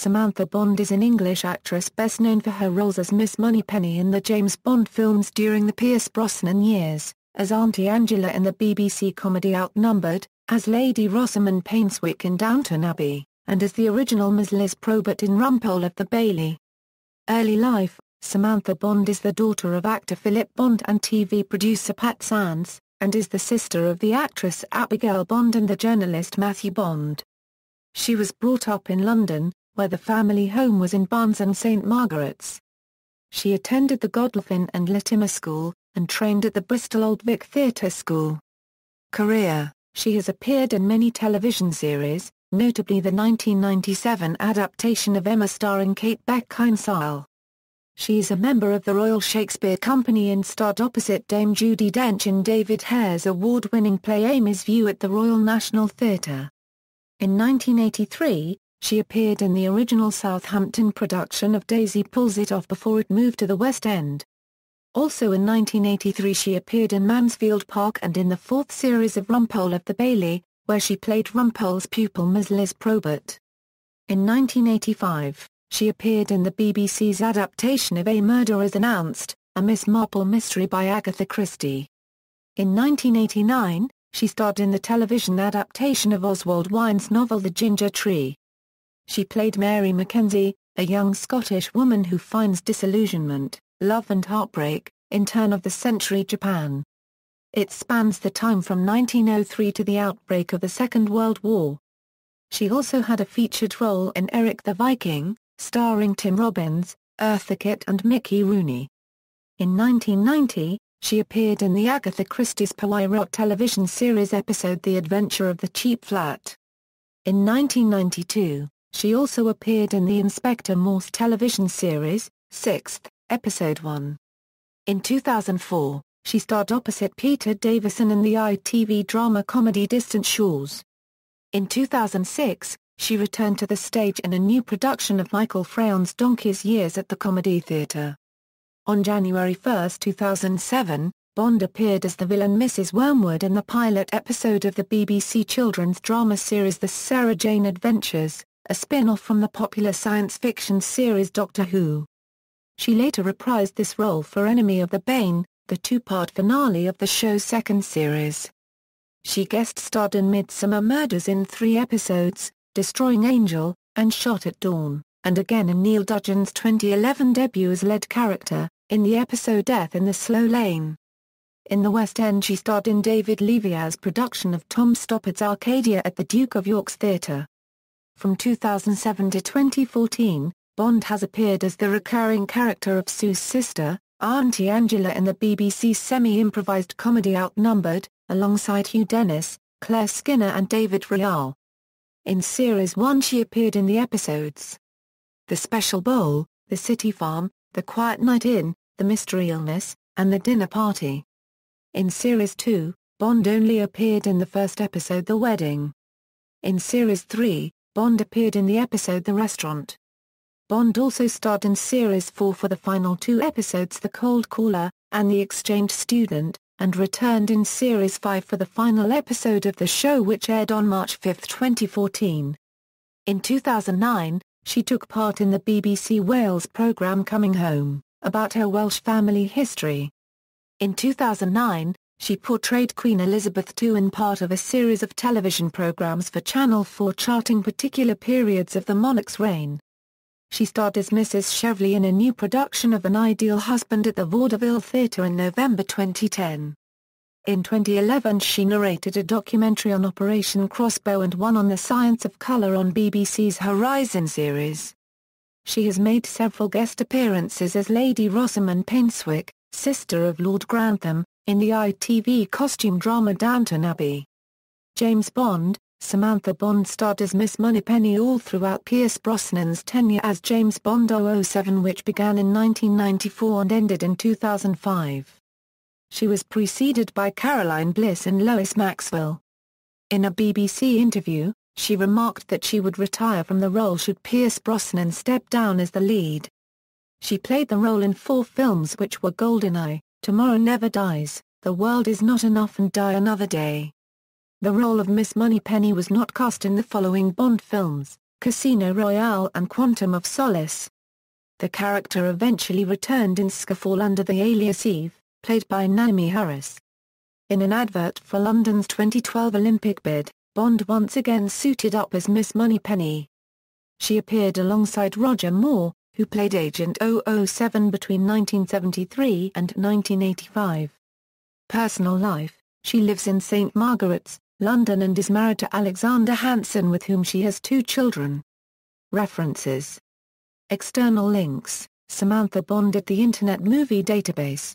Samantha Bond is an English actress best known for her roles as Miss Moneypenny in the James Bond films during the Pierce Brosnan years, as Auntie Angela in the BBC comedy Outnumbered, as Lady Rosamund Painswick in Downton Abbey, and as the original Ms Liz Probert in Rumpole of the Bailey. Early life: Samantha Bond is the daughter of actor Philip Bond and TV producer Pat Sands, and is the sister of the actress Abigail Bond and the journalist Matthew Bond. She was brought up in London, where the family home was in Barnes and St Margaret's. She attended the Godolphin and Latimer School, and trained at the Bristol Old Vic Theatre School. Career: she has appeared in many television series, notably the 1997 adaptation of Emma starring Kate Beckinsale. She is a member of the Royal Shakespeare Company and starred opposite Dame Judi Dench in David Hare's award-winning play Amy's View at the Royal National Theatre. In 1983, she appeared in the original Southampton production of Daisy Pulls It Off before it moved to the West End. Also in 1983 she appeared in Mansfield Park and in the fourth series of Rumpole of the Bailey, where she played Rumpole's pupil Ms Liz Probert. In 1985, she appeared in the BBC's adaptation of A Murder Is Announced, a Miss Marple mystery by Agatha Christie. In 1989, she starred in the television adaptation of Oswald Wine's novel The Ginger Tree. She played Mary Mackenzie, a young Scottish woman who finds disillusionment, love and heartbreak, in turn-of-the-century Japan. It spans the time from 1903 to the outbreak of the Second World War. She also had a featured role in Eric the Viking, starring Tim Robbins, Eartha Kitt and Mickey Rooney. In 1990, she appeared in the Agatha Christie's Poirot television series episode The Adventure of the Cheap Flat. In 1992, she also appeared in the Inspector Morse television series, 6th, Episode 1. In 2004, she starred opposite Peter Davison in the ITV drama comedy Distant Shores. In 2006, she returned to the stage in a new production of Michael Frayn's Donkey's Years at the Comedy Theatre. On January 1, 2007, Bond appeared as the villain Mrs. Wormwood in the pilot episode of the BBC children's drama series The Sarah Jane Adventures, a spin-off from the popular science fiction series Doctor Who. She later reprised this role for Enemy of the Bane, the two-part finale of the show's second series. She guest-starred in Midsummer Murders in 3 episodes, Destroying Angel, and Shot at Dawn, and again in Neil Duggan's 2011 debut as lead character, in the episode Death in the Slow Lane. In the West End she starred in David Levias's production of Tom Stoppard's Arcadia at the Duke of York's Theatre. From 2007 to 2014, Bond has appeared as the recurring character of Sue's sister, Auntie Angela in the BBC's semi-improvised comedy Outnumbered, alongside Hugh Dennis, Claire Skinner and David Real. In Series 1 she appeared in the episodes The Special Bowl, The City Farm, The Quiet Night In, The Mystery Illness, and The Dinner Party. In Series 2, Bond only appeared in the first episode The Wedding. In Series 3, Bond appeared in the episode The Restaurant. Bond also starred in Series 4 for the final 2 episodes The Cold Caller, and The Exchange Student, and returned in Series 5 for the final episode of the show which aired on March 5, 2014. In 2009, she took part in the BBC Wales programme Coming Home, about her Welsh family history. In 2009, she portrayed Queen Elizabeth II in part of a series of television programmes for Channel 4 charting particular periods of the monarch's reign. She starred as Mrs. Cheveley in a new production of An Ideal Husband at the Vaudeville Theatre in November 2010. In 2011 she narrated a documentary on Operation Crossbow and one on the science of colour on BBC's Horizon series. She has made several guest appearances as Lady Rosamund Painswick, sister of Lord Grantham, in the ITV costume drama Downton Abbey. James Bond: Samantha Bond starred as Miss Moneypenny all throughout Pierce Brosnan's tenure as James Bond 007, which began in 1994 and ended in 2005. She was preceded by Caroline Bliss and Lois Maxwell. In a BBC interview, she remarked that she would retire from the role should Pierce Brosnan step down as the lead. She played the role in 4 films which were GoldenEye, Tomorrow Never Dies, The World Is Not Enough and Die Another Day. The role of Miss Moneypenny was not cast in the following Bond films: Casino Royale and Quantum of Solace. The character eventually returned in Skyfall under the alias Eve, played by Naomi Harris. In an advert for London's 2012 Olympic bid, Bond once again suited up as Miss Moneypenny. She appeared alongside Roger Moore, who played Agent 007 between 1973 and 1985. Personal life: she lives in St Margaret's, London and is married to Alexander Hanson, with whom she has 2 children. References. External links: Samantha Bond at the Internet Movie Database.